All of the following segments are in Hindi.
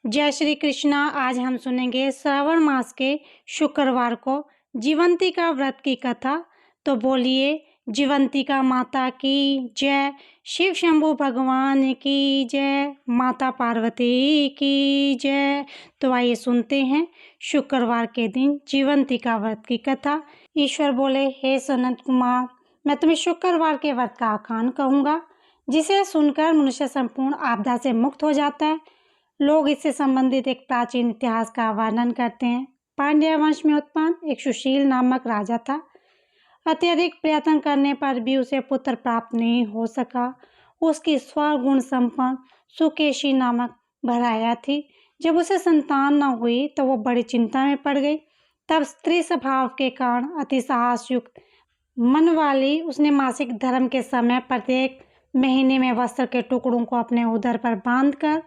जय श्री कृष्णा। आज हम सुनेंगे श्रावण मास के शुक्रवार को जीवंतिका व्रत की कथा। तो बोलिए जीवंतिका माता की जय, शिव शंभु भगवान की जय, माता पार्वती की जय। तो आइए सुनते हैं शुक्रवार के दिन जीवंतिका व्रत की कथा। ईश्वर बोले, हे सनत कुमार, मैं तुम्हें शुक्रवार के व्रत का आख्यान कहूँगा, जिसे सुनकर मनुष्य संपूर्ण आपदा से मुक्त हो जाता है। लोग इससे संबंधित एक प्राचीन इतिहास का वर्णन करते हैं। पांड्य वंश में उत्पन्न एक सुशील नामक राजा था। अत्यधिक प्रयत्न करने पर भी उसे पुत्र प्राप्त नहीं हो सका। उसकी स्वगुण संपन्न सुकेशी नामक भराया थी। जब उसे संतान न हुई तो वो बड़ी चिंता में पड़ गई। तब स्त्री स्वभाव के कारण अति साहस युक्त मन वाली उसने मासिक धर्म के समय प्रत्येक महीने में वस्त्र के टुकड़ों को अपने उदर पर बांधकर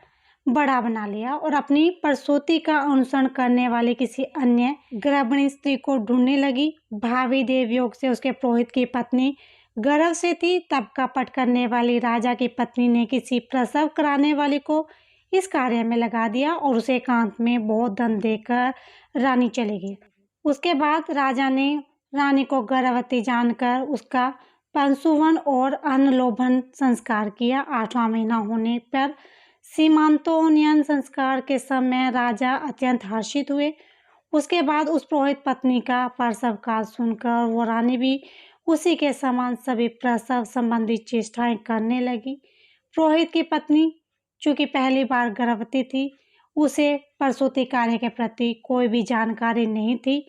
बड़ा बना लिया और अपनी प्रसूति का अनुसरण करने वाली किसी अन्य गर्भिणी स्त्री को ढूंढने लगी। भावी देव योग से उसके पुरोहित की पत्नी गर्भ से थी। तब कपट करने वाली राजा की पत्नी ने किसी प्रसव कराने वाले को इस कार्य में लगा दिया और उसे एकांत में बहुत धन देकर रानी चली गई। उसके बाद राजा ने रानी को गर्भवती जानकर उसका पंसुवन और अन्नलोभन संस्कार किया। 8वां महीना होने पर सीमांतोन्नयन संस्कार के समय राजा अत्यंत हर्षित हुए। उसके बाद उस पुरोहित पत्नी का प्रसव काल सुनकर वो रानी भी उसी के समान सभी प्रसव संबंधी चेष्टाएं करने लगी। पुरोहित की पत्नी चूंकि पहली बार गर्भवती थी, उसे प्रसूति कार्य के प्रति कोई भी जानकारी नहीं थी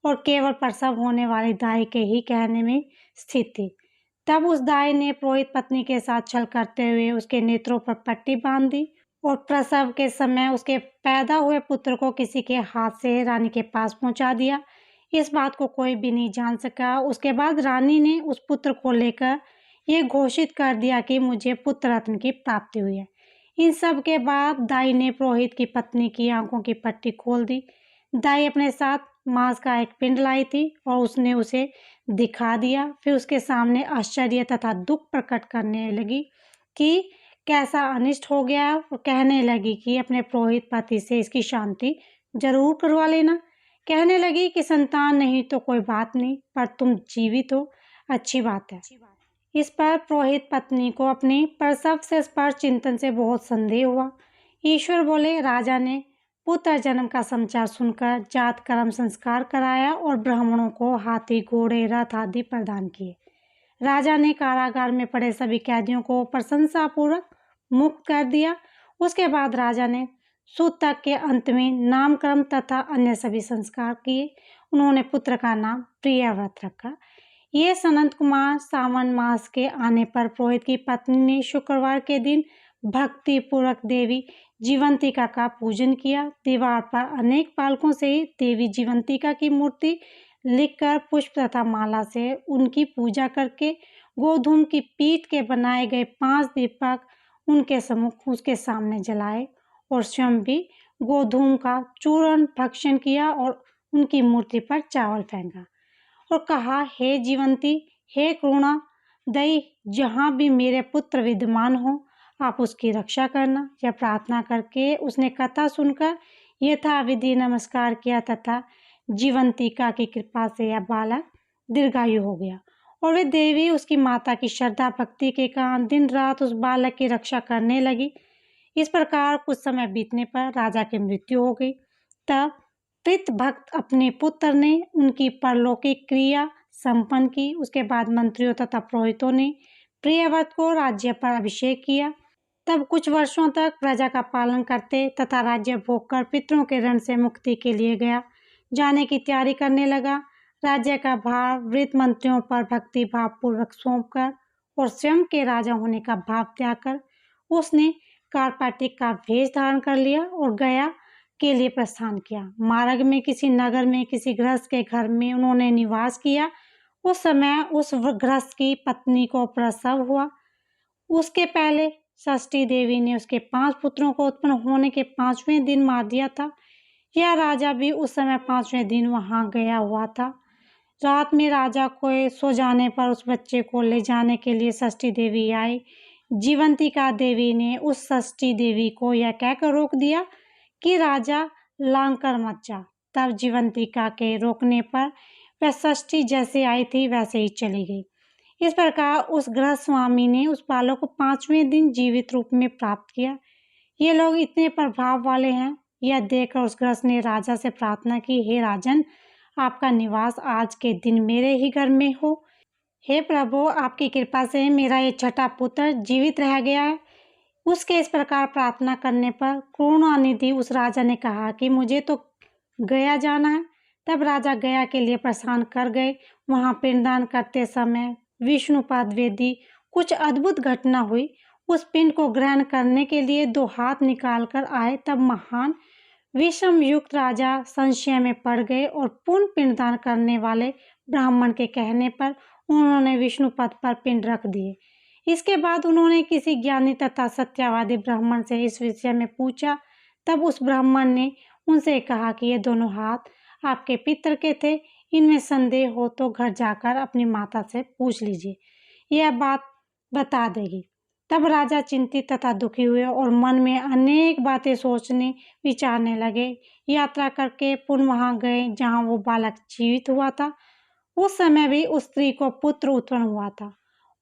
और केवल प्रसव होने वाली दाई के ही कहने में स्थित थी। तब उस दाई ने पुरोहित पत्नी के साथ छल करते हुए उसके नेत्रों पर पट्टी बांध दी और प्रसव के समय उसके पैदा हुए पुत्र को किसी के हाथ से रानी के पास पहुंचा दिया। इस बात को कोई भी नहीं जान सका। उसके बाद रानी ने उस पुत्र को लेकर ये घोषित कर दिया कि मुझे पुत्र रत्न की प्राप्ति हुई है। इन सब के बाद दाई ने पुरोहित की पत्नी की आंखों की पट्टी खोल दी। दाई अपने साथ मांस का एक पिंड लाई थी और उसने उसे दिखा दिया। फिर उसके सामने आश्चर्य तथा दुख प्रकट करने लगी कि कैसा अनिष्ट हो गया और कहने लगी कि अपने पुरोहित पति से इसकी शांति जरूर करवा लेना। कहने लगी कि संतान नहीं तो कोई बात नहीं, पर तुम जीवित हो, अच्छी बात है। इस पर पुरोहित पत्नी को अपने प्रसव से स्पर्श चिंतन से बहुत संदेह हुआ। ईश्वर बोले, राजा ने पुत्र जन्म का समाचार सुनकर जात कर्म संस्कार कराया और ब्राह्मणों को हाथी घोड़े रथ आदि प्रदान किए। राजा ने कारागार में पड़े सभी कैदियों को प्रशंसापूर्वक मुक्त कर दिया। उसके बाद राजा ने सूतक के अंत में नामकरण तथा अन्य सभी संस्कार किए। उन्होंने पुत्र का नाम प्रियव्रत रखा। ये सनत कुमार, सावन मास के आने पर पुरोहित की पत्नी ने शुक्रवार के दिन भक्ति पूर्वक देवी जीवंतिका का पूजन किया। दीवार पर अनेक पालकों से देवी जीवंतिका की मूर्ति लिखकर पुष्प तथा माला से उनकी पूजा करके गोधूम की पीठ के बनाए गए 5 दीपक उनके सम्मुख उसके सामने जलाए और स्वयं भी गोधूम का चूर्ण भक्षण किया और उनकी मूर्ति पर चावल फेंका और कहा, हे जीवंती, हे करुणा दई, जहाँ भी मेरे पुत्र विद्यमान हो आप उसकी रक्षा करना। यह प्रार्थना करके उसने कथा सुनकर यथाविधि नमस्कार किया तथा जीवंतिका की कृपा से यह बालक दीर्घायु हो गया और वे देवी उसकी माता की श्रद्धा भक्ति के कारण दिन रात उस बालक की रक्षा करने लगी। इस प्रकार कुछ समय बीतने पर राजा की मृत्यु हो गई। तब प्रीत भक्त अपने पुत्र ने उनकी परलौकिक क्रिया संपन्न की। उसके बाद मंत्रियों तथा पुरोहितों ने प्रियव्रत को राज्य पर अभिषेक किया। तब कुछ वर्षों तक प्रजा का पालन करते तथा राज्य भोग कर पितरों के ऋण से मुक्ति के लिए गया जाने की तैयारी करने लगा। राज्य का भार वृद्ध मंत्रियों पर भक्ति भाव पूर्वक सौंपकर और स्वयं के राजा होने का भाव त्याग कर उसने कार्पाटिक का वेश धारण कर लिया और गया के लिए प्रस्थान किया। मार्ग में किसी नगर में किसी गृहस्थ के घर में उन्होंने निवास किया। उस समय उस गृहस्थ की पत्नी को प्रसव हुआ। उसके पहले षष्ठी देवी ने उसके 5 पुत्रों को उत्पन्न होने के 5वें दिन मार दिया था। यह राजा भी उस समय 5वें दिन वहां गया हुआ था। रात में राजा को सो जाने पर उस बच्चे को ले जाने के लिए षष्ठी देवी आई। जीवंतिका देवी ने उस षष्ठी देवी को यह कहकर रोक दिया कि राजा लांग कर मत जा। तब जीवंतिका के रोकने पर वह षष्ठी जैसे आई थी वैसे ही चली गई। इस प्रकार उस गृहस्वामी ने उस बालक को 5वें दिन जीवित रूप में प्राप्त किया। ये लोग इतने प्रभाव वाले हैं। यह देखकर उस गृहस्थ ने राजा से प्रार्थना की, हे राजन, आपका निवास आज के दिन मेरे ही घर में हो। हे प्रभु, आपकी कृपा से मेरा ये छठा पुत्र जीवित रह गया है। उसके इस प्रकार प्रार्थना करने पर करुणानिधि उस राजा ने कहा कि मुझे तो गया जाना है। तब राजा गया के लिए प्रस्थान कर गए। वहां पिंडदान करते समय विष्णुपाद वेदी कुछ अद्भुत घटना हुई। उस पिंड को ग्रहण करने के लिए 2 हाथ निकाल कर आए। तब महान विषम युक्त राजा संशय में पड़ गए और पूर्ण पिंडदान करने वाले ब्राह्मण के कहने पर उन्होंने विष्णुपद पर पिंड रख दिए। इसके बाद उन्होंने किसी ज्ञानी तथा सत्यवादी ब्राह्मण से इस विषय में पूछा। तब उस ब्राह्मण ने उनसे कहा कि ये दोनों हाथ आपके पितर के थे। इनमें संदेह हो तो घर जाकर अपनी माता से पूछ लीजिए, यह बात बता देगी। तब राजा चिंतित तथा दुखी हुए और मन में अनेक बातें सोचने विचारने लगे। यात्रा करके पुनः वहां गए जहां वो बालक जीवित हुआ था। उस समय भी उस स्त्री को पुत्र उत्पन्न हुआ था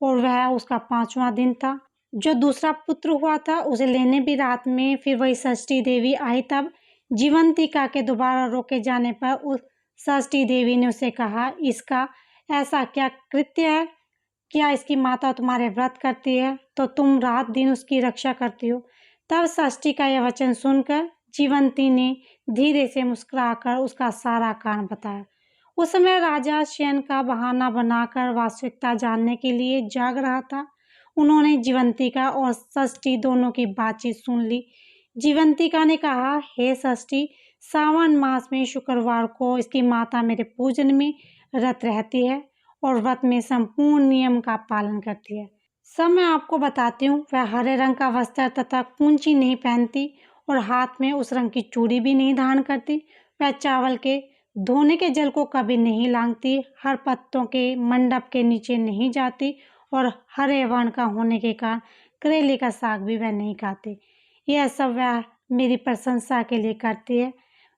और वह उसका 5वां दिन था। जो दूसरा पुत्र हुआ था उसे लेने भी रात में फिर वही षष्ठी देवी आई। तब जीवंतिका के दोबारा रोके जाने पर उस षष्ठी देवी ने उसे कहा, इसका ऐसा क्या कृत्य है? क्या इसकी माता तुम्हारे व्रत करती है तो तुम रात दिन उसकी रक्षा करती हो? तब षष्ठी का यह वचन सुनकर जीवंती ने धीरे से मुस्कुराकर उसका सारा कारण बताया। उस समय राजा शयन का बहाना बनाकर वास्तविकता जानने के लिए जाग रहा था। उन्होंने जीवंतिका और षष्ठी दोनों की बातचीत सुन ली। जीवंतिका ने कहा, हे षष्ठी, सावन मास में शुक्रवार को इसकी माता मेरे पूजन में रत रहती है और व्रत में संपूर्ण नियम का पालन करती है। सब मैं आपको बताती हूँ, वह हरे रंग का वस्त्र तथा कुंची नहीं पहनती और हाथ में उस रंग की चूड़ी भी नहीं धारण करती। वह चावल के धोने के जल को कभी नहीं लांघती, हर पत्तों के मंडप के नीचे नहीं जाती और हरे वर्ण का होने के कारण करेले का साग भी वह नहीं खाती। यह सब वह मेरी प्रशंसा के लिए करती है।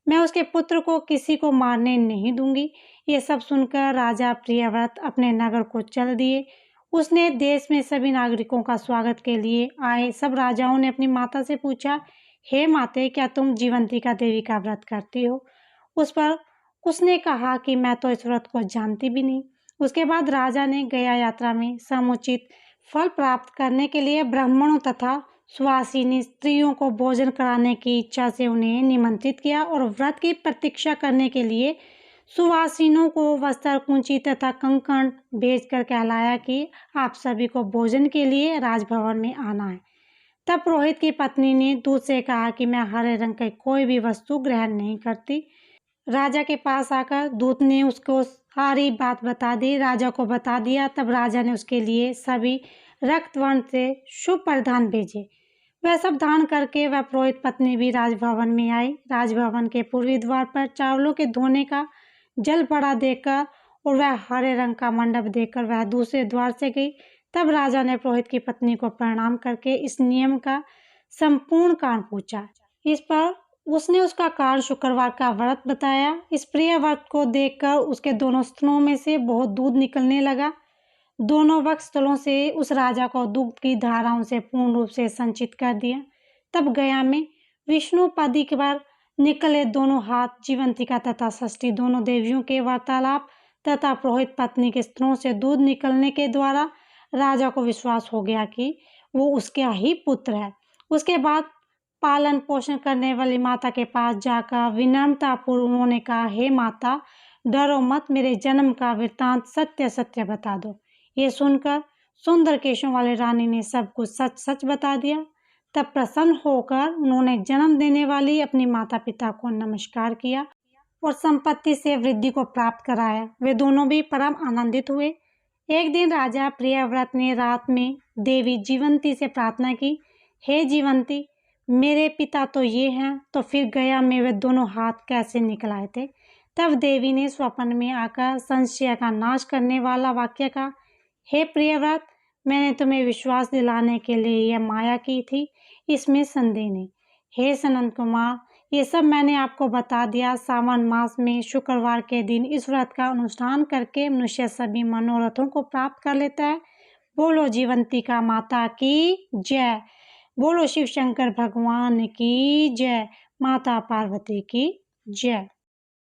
मैं उसके पुत्र को किसी को मारने नहीं दूंगी। ये सब सुनकर राजा प्रियव्रत अपने नगर को चल दिए। उसने देश में सभी नागरिकों का स्वागत के लिए आए सब राजाओं ने अपनी माता से पूछा, हे माते, क्या तुम जीवंतिका देवी का व्रत करती हो? उस पर उसने कहा कि मैं तो इस व्रत को जानती भी नहीं। उसके बाद राजा ने गया यात्रा में समुचित फल प्राप्त करने के लिए ब्राह्मणों तथा सुवासिनी स्त्रियों को भोजन कराने की इच्छा से उन्हें निमंत्रित किया और व्रत की प्रतीक्षा करने के लिए सुवासिनों को वस्त्र, कुंची तथा कंकण भेजकर कहलाया कि आप सभी को भोजन के लिए राजभवन में आना है। तब पुरोहित की पत्नी ने दूत से कहा कि मैं हरे रंग की कोई भी वस्तु ग्रहण नहीं करती। राजा के पास आकर दूत ने उसको सारी बात बता दी, राजा को बता दिया। तब राजा ने उसके लिए सभी रक्त वर्ण से शुभ परिधान भेजे। वह सब धारण करके वह पुरोहित पत्नी भी राजभवन में आई। राजभवन के पूर्वी द्वार पर चावलों के धोने का जल पड़ा देखकर और वह हरे रंग का मंडप देखकर वह दूसरे द्वार से गई। तब राजा ने पुरोहित की पत्नी को प्रणाम करके इस नियम का संपूर्ण कारण पूछा। इस पर उसने उसका कारण शुक्रवार का व्रत बताया। इस प्रिय व्रत को देखकर उसके दोनों स्तनों में से बहुत दूध निकलने लगा। दोनों वक्षस्थलों से उस राजा को दूध की धाराओं से पूर्ण रूप से संचित कर दिया। तब गया में विष्णु पदी के पर निकले दोनों हाथ जीवंतिका तथा षष्ठी दोनों देवियों के वार्तालाप तथा पुरोहित पत्नी के स्तनों से दूध निकलने के द्वारा राजा को विश्वास हो गया कि वो उसका ही पुत्र है। उसके बाद पालन पोषण करने वाली माता के पास जाकर विनम्रतापूर्वक उन्होंने कहा, हे माता, डरो मत, मेरे जन्म का वृत्तांत सत्य सत्य बता दो। ये सुनकर सुंदर केशों वाली रानी ने सब कुछ सच सच बता दिया। तब प्रसन्न होकर उन्होंने जन्म देने वाली अपनी माता पिता को नमस्कार किया और संपत्ति से वृद्धि को प्राप्त कराया। वे दोनों भी परम आनंदित हुए। एक दिन राजा प्रियव्रत ने रात में देवी जीवंती से प्रार्थना की, हे जीवंती, मेरे पिता तो ये हैं, तो फिर गया में वे दोनों हाथ कैसे निकल आए थे? तब देवी ने स्वप्न में आकर संशय का नाश करने वाला वाक्य कहा, हे प्रियव्रत, मैंने तुम्हें विश्वास दिलाने के लिए यह माया की थी, इसमें संदेह नहीं। हे सनंद कुमार, ये सब मैंने आपको बता दिया। सावन मास में शुक्रवार के दिन इस व्रत का अनुष्ठान करके मनुष्य सभी मनोरथों को प्राप्त कर लेता है। बोलो जीवंतिका माता की जय। बोलो शिव शंकर भगवान की जय। माता पार्वती की जय।